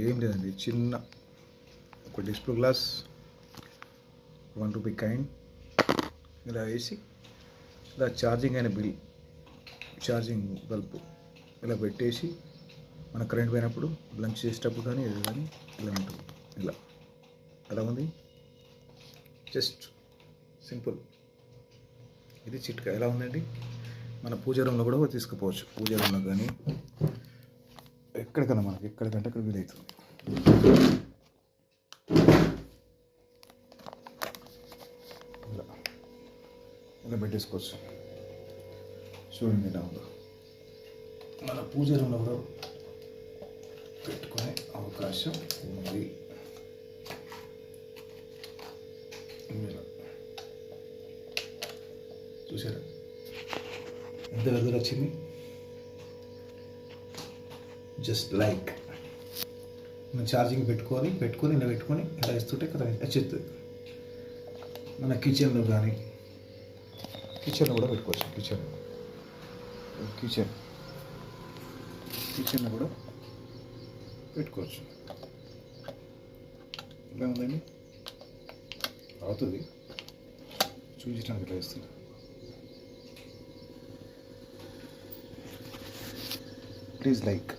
ఏం లేదండి, చిన్న ఒక డిస్ప్లే గ్లాస్, 1 రూపీ కాయిన్ ఇలా వేసి ఇలా ఛార్జింగ్ అయిన ఛార్జింగ్ బల్బు ఇలా పెట్టేసి మన కరెంట్ పోయినప్పుడు లంచ్ చేసేటప్పుడు కానీ ఇది కానీ ఇలా ఉంటుంది. ఇలా ఎలా ఉంది, జస్ట్ సింపుల్. ఇది చిట్కా ఎలా ఉందండి. మన పూజ రూమ్లో కూడా తీసుకుపోవచ్చు. పూజ రూమ్లో కానీ ఎక్కడికన్నా మనకి ఎక్కడికంటే అక్కడ వీలవుతుంది. ఇలా ఇలా పెట్టేసుకోవచ్చు. చూడండి ఎలా ఉందో. మన పూజ రూమ్లో కూడా పెట్టుకునే అవకాశం ఉంది. ఇలా చూసారా ఎంత వెలుగులు వచ్చింది. జస్ట్ లైక్ మనం ఛార్జింగ్ పెట్టుకొని ఇలా పెట్టుకొని ఇలా ఇస్తుంటే కదా వచ్చేస్తుంది. మన కిచెన్లో కానీ కిచెన్లో కూడా పెట్టుకోవచ్చు. కిచెన్లో కూడా పెట్టుకోవచ్చు. ఇలా ఉందండి, అవుతుంది. చూపించడానికి ఇట్లా ఇస్తుంది. Please like.